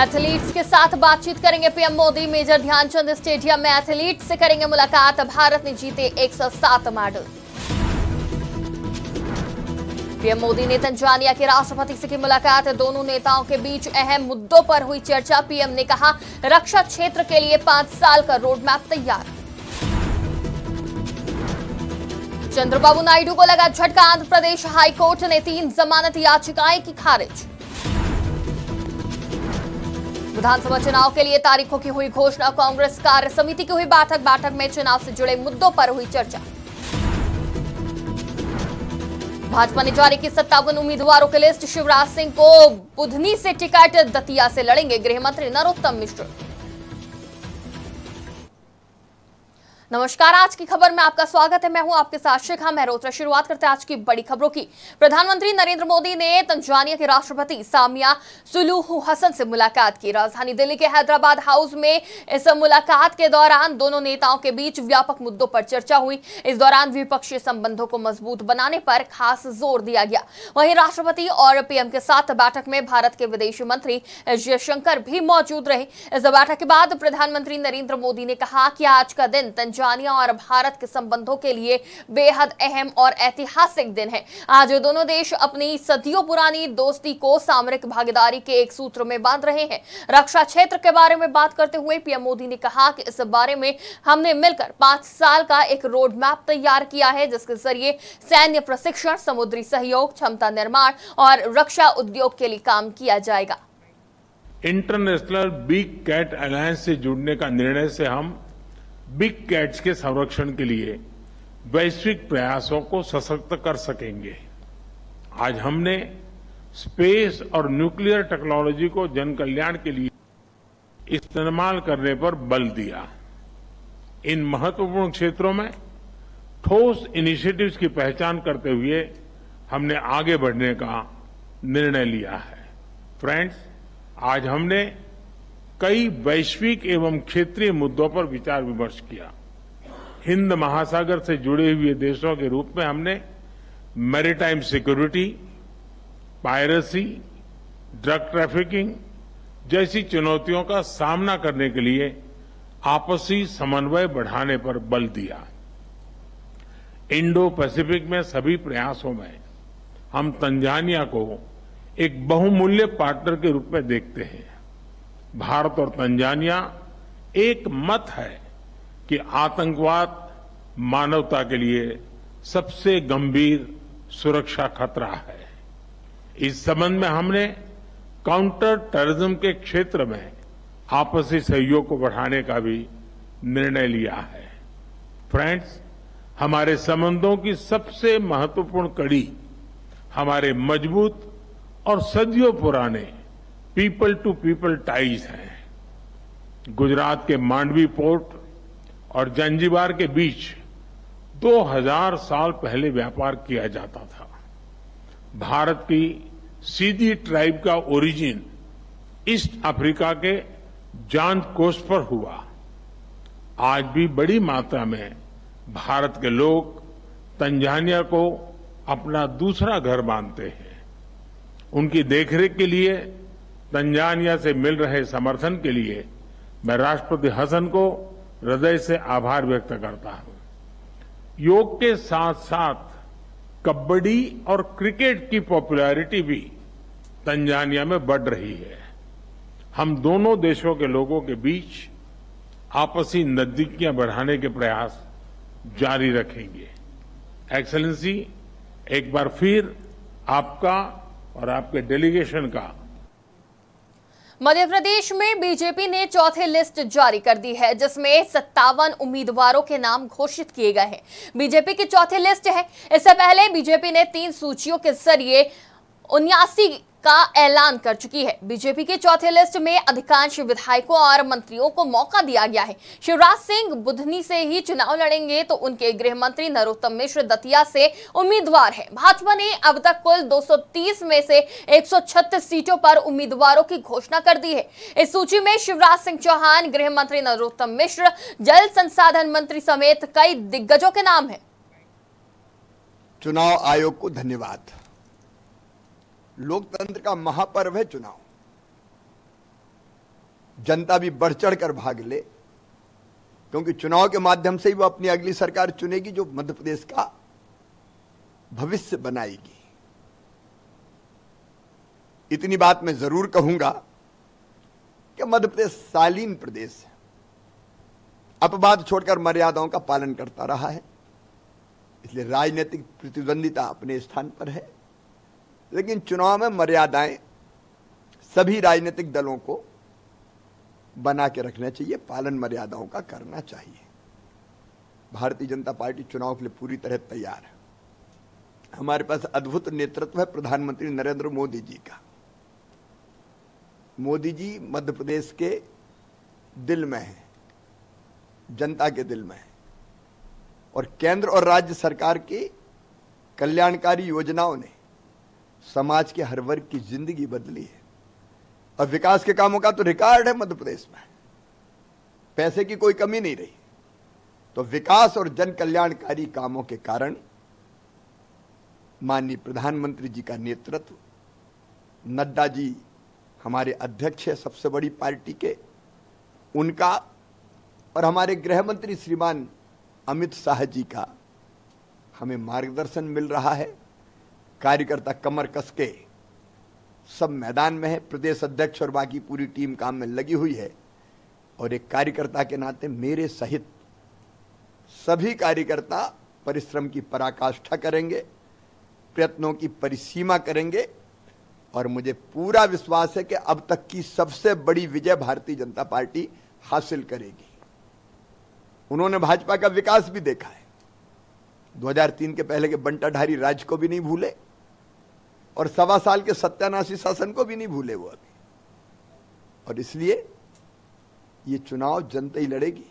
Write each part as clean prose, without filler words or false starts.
Athletes के साथ बातचीत करेंगे PM Modi. Major Dhyan Chand Stadium में एथलीट्स से करेंगे मुलाकात। भारत ने जीते 107 मेडल। पीएम मोदी ने तंजानिया के राष्ट्रपति से की मुलाकात। दोनों नेताओं के बीच अहम मुद्दों पर हुई चर्चा। पीएम ने कहा, रक्षा क्षेत्र के लिए 5 साल का रोड मैप तैयार। चंद्रबाबू नायडू को लगा झटका। आंध्र प्रदेश हाईकोर्ट ने 3 जमानत याचिकाएं की खारिज। विधानसभा चुनाव के लिए तारीखों की हुई घोषणा। कांग्रेस कार्य समिति की हुई बैठक में चुनाव से जुड़े मुद्दों पर हुई चर्चा। भाजपा ने जारी की 57 उम्मीदवारों की लिस्ट। शिवराज सिंह को बुधनी से टिकट, दतिया से लड़ेंगे गृह मंत्री नरोत्तम मिश्र। नमस्कार, आज की खबर में आपका स्वागत है। मैं हूं आपके साथ शिखा मेहरोत्रा। शुरुआत करते हैं आज की बड़ी खबरों की। प्रधानमंत्री नरेंद्र मोदी ने तंजानिया के राष्ट्रपति सामिया सुलूहू हसन से मुलाकात की। राजधानी दिल्ली के हैदराबाद हाउस में इस मुलाकात के दौरान दोनों नेताओं के बीच व्यापक मुद्दों पर चर्चा हुई। इस दौरान द्विपक्षीय संबंधों को मजबूत बनाने पर खास जोर दिया गया। वहीं राष्ट्रपति और पीएम के साथ बैठक में भारत के विदेश मंत्री जयशंकर भी मौजूद रहे। इस बैठक के बाद प्रधानमंत्री नरेंद्र मोदी ने कहा कि आज का दिन तंजानिया और भारत के संबंधों के लिए बेहद अहम और ऐतिहासिक दिन है। आज दोनों देश अपनी सदियों पुरानी दोस्ती को सामरिक भागीदारी के एक सूत्र में बांध रहे हैं। रक्षा क्षेत्र के बारे में बात करते हुए पीएम मोदी ने कहा कि इस बारे में हमने मिलकर 5 साल का एक रोड मैप तैयार किया है, जिसके जरिए सैन्य प्रशिक्षण, समुद्री सहयोग, क्षमता निर्माण और रक्षा उद्योग के लिए काम किया जाएगा। इंटरनेशनल बिग कैट अलायंस से जुड़ने का निर्णय से हम बिग कैट्स के संरक्षण के लिए वैश्विक प्रयासों को सशक्त कर सकेंगे। आज हमने स्पेस और न्यूक्लियर टेक्नोलॉजी को जन कल्याण के लिए इस्तेमाल करने पर बल दिया। इन महत्वपूर्ण क्षेत्रों में ठोस इनिशिएटिव्स की पहचान करते हुए हमने आगे बढ़ने का निर्णय लिया है। फ्रेंड्स, आज हमने कई वैश्विक एवं क्षेत्रीय मुद्दों पर विचार विमर्श किया। हिंद महासागर से जुड़े हुए देशों के रूप में हमने maritime security, piracy, drug trafficking जैसी चुनौतियों का सामना करने के लिए आपसी समन्वय बढ़ाने पर बल दिया। इंडो पैसिफिक में सभी प्रयासों में हम तंजानिया को एक बहुमूल्य पार्टनर के रूप में देखते हैं। भारत और तंजानिया एक मत है कि आतंकवाद मानवता के लिए सबसे गंभीर सुरक्षा खतरा है। इस संबंध में हमने काउंटर टेररिज्म के क्षेत्र में आपसी सहयोग को बढ़ाने का भी निर्णय लिया है। फ्रेंड्स, हमारे संबंधों की सबसे महत्वपूर्ण कड़ी हमारे मजबूत और सदियों पुराने पीपल टू पीपल टाइज हैं। गुजरात के मांडवी पोर्ट और जंजीबार के बीच 2000 साल पहले व्यापार किया जाता था। भारत की सीधी ट्राइब का ओरिजिन ईस्ट अफ्रीका के जांद कोस्ट पर हुआ। आज भी बड़ी मात्रा में भारत के लोग तंजानिया को अपना दूसरा घर मानते हैं। उनकी देखरेख के लिए तंजानिया से मिल रहे समर्थन के लिए मैं राष्ट्रपति हसन को हृदय से आभार व्यक्त करता हूं। योग के साथ साथ कबड्डी और क्रिकेट की पॉपुलैरिटी भी तंजानिया में बढ़ रही है। हम दोनों देशों के लोगों के बीच आपसी नजदीकियां बढ़ाने के प्रयास जारी रखेंगे। एक्सेलेंसी, एक बार फिर आपका और आपके डेलीगेशन का। मध्य प्रदेश में बीजेपी ने चौथी लिस्ट जारी कर दी है, जिसमें 57 उम्मीदवारों के नाम घोषित किए गए हैं। बीजेपी की चौथी लिस्ट है। इससे पहले बीजेपी ने 3 सूचियों के जरिए 79 का ऐलान कर चुकी है। बीजेपी की चौथी लिस्ट में अधिकांश विधायकों और मंत्रियों को मौका दिया गया है। शिवराज सिंह बुधनी से ही चुनाव लड़ेंगे तो उनके गृह मंत्री नरोत्तम मिश्र दतिया से उम्मीदवार हैं। भाजपा ने अब तक कुल 230 में से 136 सीटों पर उम्मीदवारों की घोषणा कर दी है। इस सूची में शिवराज सिंह चौहान, गृह मंत्री नरोत्तम मिश्र, जल संसाधन मंत्री समेत कई दिग्गजों के नाम हैं। चुनाव आयोग को धन्यवाद। लोकतंत्र का महापर्व है चुनाव। जनता भी बढ़ चढ़ कर भाग ले, क्योंकि चुनाव के माध्यम से ही वो अपनी अगली सरकार चुनेगी जो मध्य प्रदेश का भविष्य बनाएगी। इतनी बात मैं जरूर कहूंगा कि मध्य प्रदेश शालीन प्रदेश है, अपवाद छोड़कर मर्यादाओं का पालन करता रहा है, इसलिए राजनीतिक प्रतिद्वंदिता अपने स्थान पर है, लेकिन चुनाव में मर्यादाएं सभी राजनीतिक दलों को बना के रखना चाहिए, पालन मर्यादाओं का करना चाहिए। भारतीय जनता पार्टी चुनाव के लिए पूरी तरह तैयार है। हमारे पास अद्भुत नेतृत्व है प्रधानमंत्री नरेंद्र मोदी जी का। मोदी जी मध्य प्रदेश के दिल में है, जनता के दिल में है, और केंद्र और राज्य सरकार की कल्याणकारी योजनाओं ने समाज के हर वर्ग की जिंदगी बदली है। और विकास के कामों का तो रिकॉर्ड है मध्य प्रदेश में, पैसे की कोई कमी नहीं रही। तो विकास और जन कल्याणकारी कामों के कारण माननीय प्रधानमंत्री जी का नेतृत्व, नड्डा जी हमारे अध्यक्ष है सबसे बड़ी पार्टी के, उनका और हमारे गृह मंत्री श्रीमान अमित शाह जी का हमें मार्गदर्शन मिल रहा है। कार्यकर्ता कमर कस के सब मैदान में है, प्रदेश अध्यक्ष और बाकी पूरी टीम काम में लगी हुई है। और एक कार्यकर्ता के नाते मेरे सहित सभी कार्यकर्ता परिश्रम की पराकाष्ठा करेंगे, प्रयत्नों की परिसीमा करेंगे, और मुझे पूरा विश्वास है कि अब तक की सबसे बड़ी विजय भारतीय जनता पार्टी हासिल करेगी। उन्होंने भाजपा का विकास भी देखा है, 2003 के पहले के बंटाधारी राज को भी नहीं भूले और 1.25 साल के सत्यानाशी शासन को भी नहीं भूले वो अभी। और इसलिए ये चुनाव जनता ही लड़ेगी।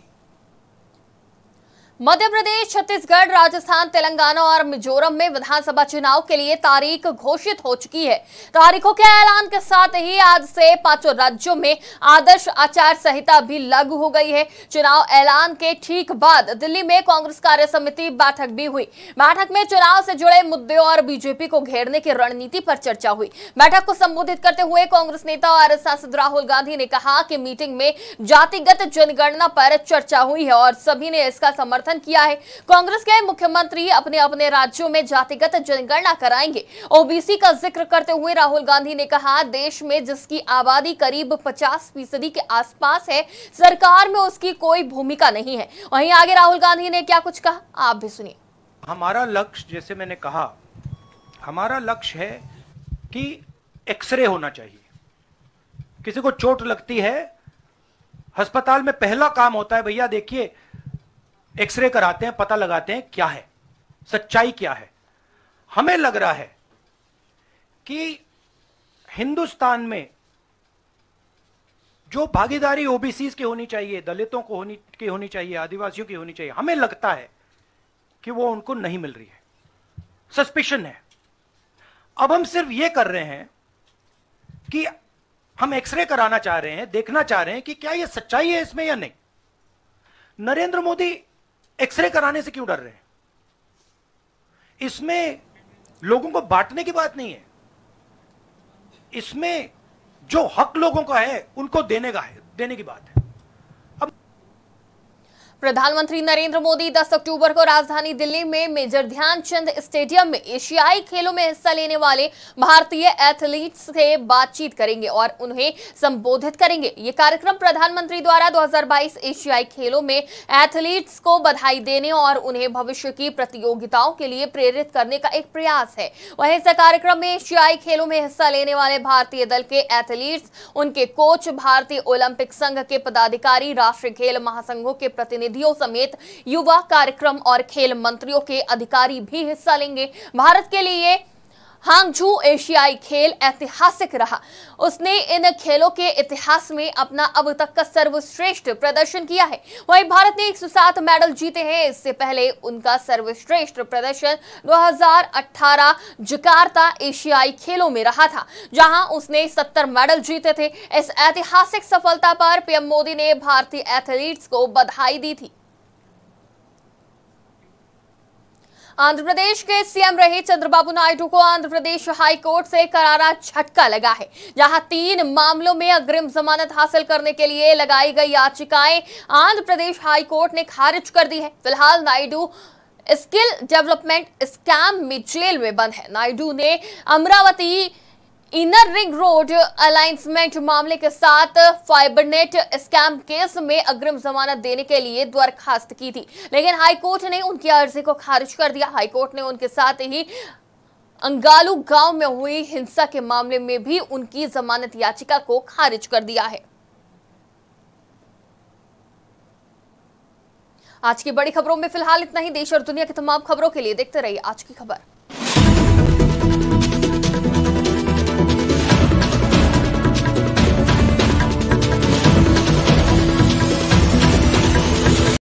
मध्य प्रदेश, छत्तीसगढ़, राजस्थान, तेलंगाना और मिजोरम में विधानसभा चुनाव के लिए तारीख घोषित हो चुकी है। तारीखों के ऐलान के साथ ही आज से 5 राज्यों में आदर्श आचार संहिता भी लागू हो गई है। चुनाव ऐलान के ठीक बाद दिल्ली में कांग्रेस कार्य समिति बैठक भी हुई। बैठक में चुनाव से जुड़े मुद्दे और बीजेपी को घेरने की रणनीति पर चर्चा हुई। बैठक को संबोधित करते हुए कांग्रेस नेता और सांसद राहुल गांधी ने कहा कि मीटिंग में जातिगत जनगणना पर चर्चा हुई है और सभी ने इसका समर्थन किया है। कांग्रेस के मुख्यमंत्री अपने अपने राज्यों में जातिगत जनगणना कराएंगे। ओबीसी का जिक्र करते हुए राहुल गांधी ने कहा, देश में जिसकी आबादी करीब 50% के आसपास है, सरकार में उसकी कोई भूमिका नहीं है। वहीं आगे राहुल गांधी ने क्या कुछ कहा, आप भी सुनिए। हमारा लक्ष्य, जैसे मैंने कहा, हमारा लक्ष्य है कि एक्सरे होना चाहिए। किसी को चोट लगती है, अस्पताल में पहला काम होता है, भैया देखिए एक्सरे कराते हैं, पता लगाते हैं क्या है, सच्चाई क्या है। हमें लग रहा है कि हिंदुस्तान में जो भागीदारी ओबीसी की होनी चाहिए, दलितों को होनी चाहिए, आदिवासियों की होनी चाहिए, हमें लगता है कि वो उनको नहीं मिल रही है। सस्पिशन है। अब हम सिर्फ ये कर रहे हैं कि हम एक्सरे कराना चाह रहे हैं, देखना चाह रहे हैं कि क्या ये सच्चाई है इसमें या नहीं। नरेंद्र मोदी एक्सरे कराने से क्यों डर रहे हैं? इसमें लोगों को बांटने की बात नहीं है, इसमें जो हक लोगों का है उनको देने की बात है। प्रधानमंत्री नरेंद्र मोदी 10 अक्टूबर को राजधानी दिल्ली में मेजर ध्यानचंद स्टेडियम में एशियाई खेलों में हिस्सा लेने वाले भारतीय एथलीट्स से बातचीत करेंगे और उन्हें संबोधित करेंगे। ये कार्यक्रम प्रधानमंत्री द्वारा 2022 एशियाई खेलों में एथलीट्स को बधाई देने और उन्हें भविष्य की प्रतियोगिताओं के लिए प्रेरित करने का एक प्रयास है। वहीं इस कार्यक्रम में एशियाई खेलों में हिस्सा लेने वाले भारतीय दल के एथलीट्स, उनके कोच, भारतीय ओलंपिक संघ के पदाधिकारी, राष्ट्रीय खेल महासंघों के प्रतिनिधि समेत युवा, कार्यक्रम और खेल मंत्रियों के अधिकारी भी हिस्सा लेंगे। भारत के लिए हांगझू एशियाई खेल ऐतिहासिक रहा। उसने इन खेलों के इतिहास में अपना अब तक का सर्वश्रेष्ठ प्रदर्शन किया है। वहीं भारत ने 107 मेडल जीते हैं। इससे पहले उनका सर्वश्रेष्ठ प्रदर्शन 2018 जकार्ता एशियाई खेलों में रहा था, जहां उसने 70 मेडल जीते थे। इस ऐतिहासिक सफलता पर पीएम मोदी ने भारतीय एथलीट्स को बधाई दी थी। आंध्र प्रदेश के सीएम रहे चंद्रबाबू नायडू को आंध्र प्रदेश हाई कोर्ट से करारा झटका लगा है, जहां 3 मामलों में अग्रिम जमानत हासिल करने के लिए लगाई गई याचिकाएं आंध्र प्रदेश हाई कोर्ट ने खारिज कर दी है। फिलहाल नायडू स्किल डेवलपमेंट स्कैम में जेल में बंद है। नायडू ने अमरावती इनर रिंग रोड अलाइंसमेंट मामले के साथ फाइबरनेट स्कैम केस में अग्रिम जमानत देने के लिए दरखास्त की थी, लेकिन हाईकोर्ट ने उनकी अर्जी को खारिज कर दिया। हाईकोर्ट ने उनके साथ ही अंगालू गांव में हुई हिंसा के मामले में भी उनकी जमानत याचिका को खारिज कर दिया है। आज की बड़ी खबरों में फिलहाल इतना ही। देश और दुनिया की तमाम खबरों के लिए देखते रहिए आज की खबर।